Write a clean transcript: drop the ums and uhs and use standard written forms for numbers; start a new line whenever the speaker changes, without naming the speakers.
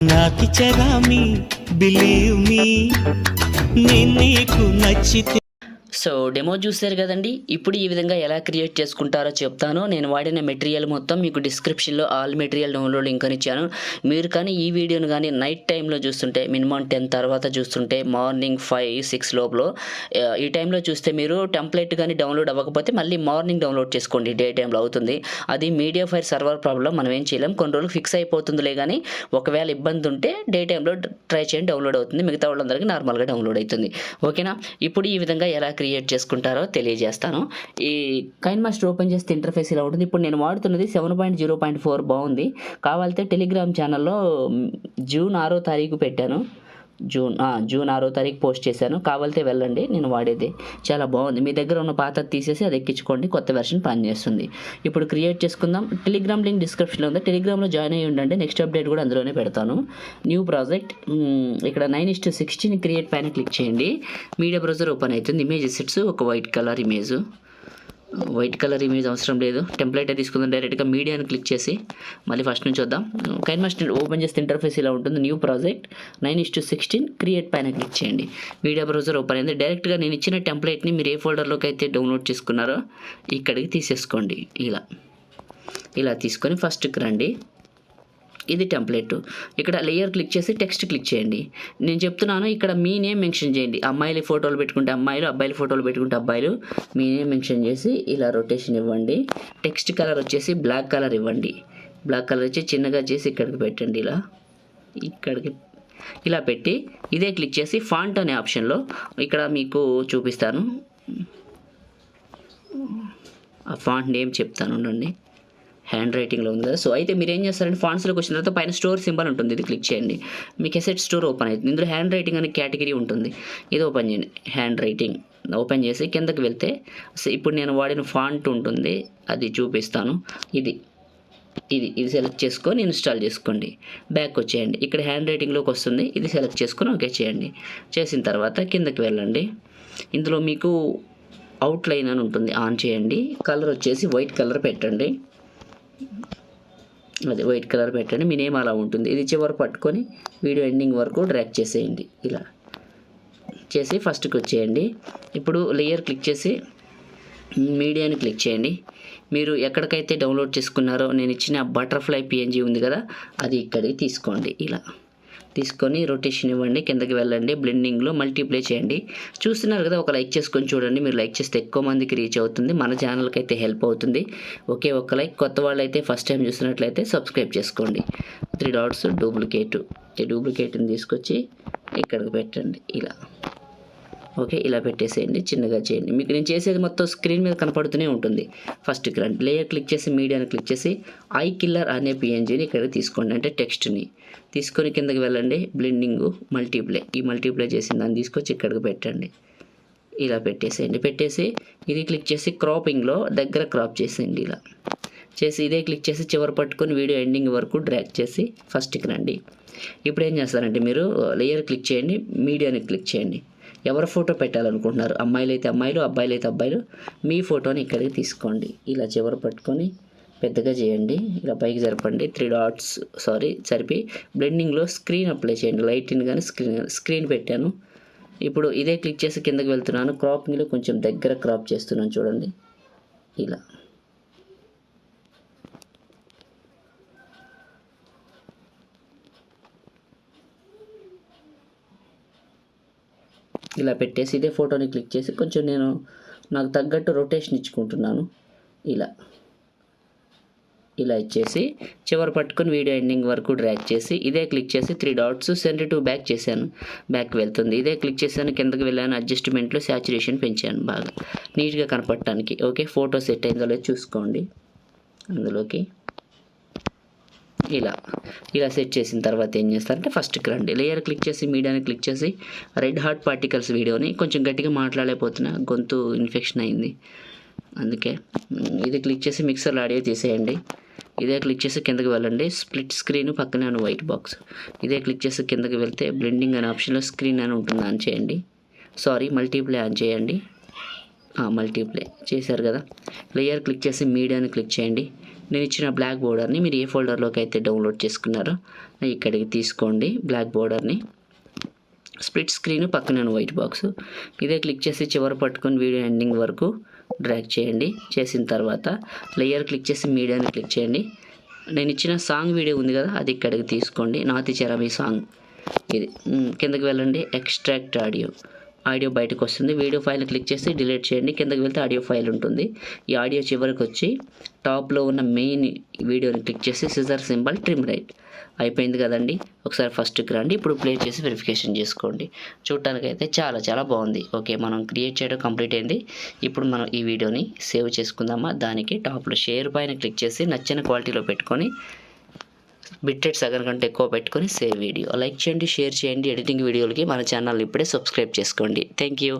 నాకిచ్చగా మీ believe me నేను నీకు నచ్చితే.
సో డెమో చూసారు కదండి. ఇప్పుడు ఈ విధంగా ఎలా క్రియేట్ చేసుకుంటారో చెప్తాను. నేను వాడిన మెటీరియల్ మొత్తం మీకు డిస్క్రిప్షన్లో ఆల్ మెటీరియల్ డౌన్లోడ్ లింక్ అని ఇచ్చాను. మీరు కానీ ఈ వీడియోను కానీ నైట్ టైంలో చూస్తుంటే, మినిమం 10 తర్వాత చూస్తుంటే, మార్నింగ్ 5-6 లోపల ఈ టైంలో చూస్తే మీరు టెంప్లెట్ కానీ డౌన్లోడ్ అవ్వకపోతే మళ్ళీ మార్నింగ్ డౌన్లోడ్ చేసుకోండి. డే టైంలో అవుతుంది. అది మీడియా ఫైర్ సర్వర్ ప్రాబ్లం, మనం ఏం చేయలేం. కొన్ని రోజులు ఫిక్స్ అయిపోతుందిలే, కానీ ఒకవేళ ఇబ్బంది ఉంటే డే టైంలో ట్రై చేయండి, డౌన్లోడ్ అవుతుంది. మిగతా వాళ్ళందరికీ నార్మల్గా డౌన్లోడ్ అవుతుంది. ఓకేనా? ఇప్పుడు ఈ విధంగా ఎలా క్రియేట్ చేసుకుంటారో తెలియజేస్తాను. ఈ కైన్మాస్టర్ ఓపెన్ చేస్తే ఇంటర్ఫేస్ ఇలా ఉంటుంది. ఇప్పుడు నేను వాడుతున్నది 7.0.4 బాగుంది. కావాలంటే టెలిగ్రామ్ ఛానల్లో జూన్ 6వ తారీఖు పెట్టాను. జూన్ 6వ తారీఖు పోస్ట్ చేశాను. కావాలితే వెళ్ళండి. నేను వాడేది చాలా బాగుంది. మీ దగ్గర ఉన్న పాత తీసేసి అది ఎక్కించుకోండి, కొత్త వెర్షన్ పనిచేస్తుంది. ఇప్పుడు క్రియేట్ చేసుకుందాం. టెలిగ్రామ్ లింక్ డిస్క్రిప్షన్లో ఉంది. టెలిగ్రామ్లో జాయిన్ అయ్యి ఉండండి. నెక్స్ట్ అప్డేట్ కూడా అందులోనే పెడతాను. న్యూ ప్రాజెక్ట్, ఇక్కడ 9:16 క్రియేట్ పైన క్లిక్ చేయండి. మీడియా బ్రౌజర్ ఓపెన్ అవుతుంది. ఇమేజ్ సెట్స్ ఒక వైట్ కలర్ ఇమేజ్ అవసరం లేదు. టెంప్లెట్ తీసుకుందాం. డైరెక్ట్గా మీడియాని క్లిక్ చేసి మళ్ళీ ఫస్ట్ నుంచి వద్దాం. కైన్మాస్టర్ ఓపెన్ చేస్తే ఇంటర్ఫేస్ ఇలా ఉంటుంది. న్యూ ప్రాజెక్ట్ 9:16 క్రియేట్ పైన క్లిక్ చేయండి. మీడియా బ్రౌజర్ ఓపెన్ అయింది. డైరెక్ట్గా నేను ఇచ్చిన టెంప్లెట్ని మీరు ఏ ఫోల్డర్లోకి అయితే డౌన్లోడ్ చేసుకున్నారో ఇక్కడికి తీసేసుకోండి. ఇలా తీసుకొని ఫస్ట్కి రండి. ఇది టెంప్లెట్. ఇక్కడ లేయర్ క్లిక్ చేసి టెక్స్ట్ క్లిక్ చేయండి. నేను చెప్తున్నాను, ఇక్కడ మీ నేమ్ మెన్షన్ చేయండి. అమ్మాయిల ఫోటోలు పెట్టుకుంటే అమ్మాయిలు, అబ్బాయిల ఫోటోలు పెట్టుకుంటే అబ్బాయిలు. మీ నేమ్ మెన్షన్ చేసి ఇలా రొటేషన్ ఇవ్వండి. టెక్స్ట్ కలర్ వచ్చేసి బ్లాక్ కలర్ ఇవ్వండి. బ్లాక్ కలర్ వచ్చి చిన్నగా చేసి ఇక్కడికి పెట్టండి. ఇలా పెట్టి ఇదే క్లిక్ చేసి ఫాంట్ అనే ఆప్షన్లో ఇక్కడ మీకు చూపిస్తాను. ఆ ఫాంట్ నేమ్ చెప్తాను ఉండండి. హ్యాండ్ రైటింగ్లో ఉంది కదా. సో అయితే మీరు ఏం చేస్తారంటే ఫాంట్స్లోకి వచ్చిన తర్వాత పైన స్టోర్ సింబల్ ఉంటుంది. ఇది క్లిక్ చేయండి. మీకు ఎసెట్ స్టోర్ ఓపెన్ అవుతుంది. ఇందులో హ్యాండ్ రైటింగ్ అనే కేటగిరీ ఉంటుంది. ఇది ఓపెన్ చేయండి. హ్యాండ్ రైటింగ్ ఓపెన్ చేసి కిందకి వెళ్తే ఇప్పుడు నేను వాడిన ఫాంట్ ఉంటుంది, అది చూపిస్తాను. ఇది సెలెక్ట్ చేసుకొని ఇన్స్టాల్ చేసుకోండి. బ్యాక్ వచ్చేయండి. ఇక్కడ హ్యాండ్ రైటింగ్లోకి వస్తుంది. ఇది సెలెక్ట్ చేసుకొని ఓకే చేయండి. చేసిన తర్వాత కిందకి వెళ్ళండి. ఇందులో మీకు అవుట్లైన్ అని ఉంటుంది, ఆన్ చేయండి. కలర్ వచ్చేసి వైట్ కలర్ పెట్టండి. వైట్ కలర్ పెట్టండి. మీ నేమ్ అలా ఉంటుంది. ఇది చివరి పట్టుకొని వీడియో ఎండింగ్ వరకు డ్రాగ్ చేసేయండి. ఇలా చేసి ఫస్ట్కి వచ్చేయండి. ఇప్పుడు లేయర్ క్లిక్ చేసి మీడియాని క్లిక్ చేయండి. మీరు ఎక్కడికైతే డౌన్లోడ్ చేసుకున్నారో నేను ఇచ్చిన బటర్ఫ్లై PNG ఉంది కదా, అది ఇక్కడికి తీసుకోండి. ఇలా తీసుకొని రొటేషన్ ఇవ్వండి. కిందకి వెళ్ళండి. బ్లెండింగ్లో మల్టీప్లే చేయండి. చూస్తున్నారు కదా, ఒక లైక్ చేసుకొని చూడండి. మీరు లైక్ చేస్తే ఎక్కువ మందికి రీచ్ అవుతుంది, మన ఛానల్కి అయితే హెల్ప్ అవుతుంది. ఒకే ఒక్క లైక్. కొత్త వాళ్ళు అయితే ఫస్ట్ టైం చూస్తున్నట్లయితే సబ్స్క్రైబ్ చేసుకోండి. 3 డాట్స్ డూప్లికేట్, ఈ డూప్లికేట్ని తీసుకొచ్చి ఇక్కడికి పెట్టండి. ఓకే, ఇలా పెట్టేసేయండి. చిన్నగా చేయండి. మీకు నేను చేసేది మొత్తం స్క్రీన్ మీద కనపడుతూనే ఉంటుంది. ఫస్ట్కి రండి. లేయర్ క్లిక్ చేసి మీడియాని క్లిక్ చేసి ఐ కిల్లర్ అనే PNGని ఇక్కడికి తీసుకోండి, అంటే టెక్స్ట్ని తీసుకొని కిందకి వెళ్ళండి. బ్లెండింగ్ మల్టీప్లే, ఈ మల్టీప్లే చేసిన దాన్ని తీసుకొచ్చి ఇక్కడికి పెట్టండి. ఇలా పెట్టేసి ఇది క్లిక్ చేసి క్రాపింగ్లో దగ్గర క్రాప్ చేసేయండి. ఇలా చేసి ఇదే క్లిక్ చేసి చివరి పట్టుకొని వీడియో ఎండింగ్ వరకు డ్రాగ్ చేసి ఫస్ట్కి రండి. ఇప్పుడు ఏం చేస్తారంటే మీరు లేయర్ క్లిక్ చేయండి, మీడియాని క్లిక్ చేయండి. ఎవరి ఫోటో పెట్టాలనుకుంటున్నారు, అమ్మాయిలు అయితే అమ్మాయిలు, అబ్బాయిలు అయితే అబ్బాయిలు, మీ ఫోటోని ఇక్కడికి తీసుకోండి. ఇలా చివరి పట్టుకొని పెద్దగా చేయండి. ఇలా పైకి జరపండి. 3 డాట్స్ సరిపి బ్లెండింగ్లో స్క్రీన్ అప్లై చేయండి. లైట్ని కానీ స్క్రీన్ పెట్టాను. ఇప్పుడు ఇదే క్లిక్ చేసి కిందకి వెళ్తున్నాను. క్రాపింగ్లో కొంచెం దగ్గర క్రాప్ చేస్తున్నాను చూడండి. ఇలా పెట్టేసి ఇదే ఫోటోని క్లిక్ చేసి కొంచెం నాకు తగ్గట్టు రొటేషన్ ఇచ్చుకుంటున్నాను. ఇలా ఇచ్చేసి చివరి పట్టుకొని వీడియో ఎండింగ్ వరకు డ్రాగ్ చేసి ఇదే క్లిక్ చేసి 3 డాట్స్ సెండ్ టు బ్యాక్ చేశాను. బ్యాక్ వెళ్తుంది. ఇదే క్లిక్ చేశాను, కిందకి వెళ్ళాను. అడ్జస్ట్మెంట్లో శాచురేషన్ పెంచాను బాగా నీట్గా కనపడటానికి. ఓకే, ఫోటో సెట్ అయిందో లేదో చూసుకోండి. అందులోకి ఇలా సెట్ చేసిన తర్వాత ఏం చేస్తారంటే ఫస్ట్కి రండి. లేయర్ క్లిక్ చేసి మీడియాని క్లిక్ చేసి రెడ్ హాట్ పార్టికల్స్ వీడియోని కొంచెం గట్టిగా మాట్లాడలేకపోతున్నా, గొంతు ఇన్ఫెక్షన్ అయింది, అందుకే ఇది క్లిక్ చేసి మిక్సర్లో ఆడియో తీసేయండి. ఇదే క్లిక్ చేసి కిందకి వెళ్ళండి. స్ప్లిట్ స్క్రీన్ పక్కనే ఉన్న వైట్ బాక్స్, ఇదే క్లిక్ చేసి కిందకి వెళ్తే బ్లెండింగ్ అనే ఆప్షన్లో స్క్రీన్ అని ఉంటుంది, ఆన్ చేయండి. మల్టీప్లే ఆన్ చేయండి. మల్టీప్లే చేశారు కదా. లేయర్ క్లిక్ చేసి మీడియాని క్లిక్ చేయండి. నేను ఇచ్చిన బ్లాక్ బోర్డర్ని మీరు ఏ ఫోల్డర్లోకి అయితే డౌన్లోడ్ చేసుకున్నారో ఇక్కడికి తీసుకోండి. బ్లాక్ బోర్డర్ని స్ప్లిట్ స్క్రీన్ పక్కన వైట్ బాక్స్ ఇదే క్లిక్ చేసి చివరి పట్టుకొని వీడియో ఎండింగ్ వరకు డ్రాగ్ చేయండి. చేసిన తర్వాత లేయర్ క్లిక్ చేసి మీడియాని క్లిక్ చేయండి. నేను ఇచ్చిన సాంగ్ వీడియో ఉంది కదా, అది ఇక్కడికి తీసుకోండి. నాతి చరమి సాంగ్ ఇది. కిందకి వెళ్ళండి, ఎక్స్ట్రాక్ట్ ఆడియో బయటకు వస్తుంది. వీడియో ఫైల్ని క్లిక్ చేసి డిలీట్ చేయండి. కిందకి వెళ్తే ఆడియో ఫైల్ ఉంటుంది. ఈ ఆడియో చివరికి వచ్చి టాప్లో ఉన్న మెయిన్ వీడియోని క్లిక్ చేసి సిజర్ సింబల్ ట్రిమ్ రైట్. అయిపోయింది కదండి. ఒకసారి ఫస్ట్కి రండి. ఇప్పుడు ప్లే చేసి వెరిఫికేషన్ చేసుకోండి. చూడటానికైతే చాలా చాలా బాగుంది. ఓకే, మనం క్రియేట్ చేయడం కంప్లీట్ అయింది. ఇప్పుడు మనం ఈ వీడియోని సేవ్ చేసుకుందామా. దానికి టాప్లో షేర్ పైన క్లిక్ చేసి నచ్చిన క్వాలిటీలో పెట్టుకొని బిట్రేట్ సగం కంటే ఎక్కువ పెట్టుకొని సేవ్ వీడియో. లైక్ చేయండి, షేర్ చేయండి. ఎడిటింగ్ వీడియోలకి మన ఛానల్ ఇప్పుడే సబ్స్క్రైబ్ చేసుకోండి. Thank you.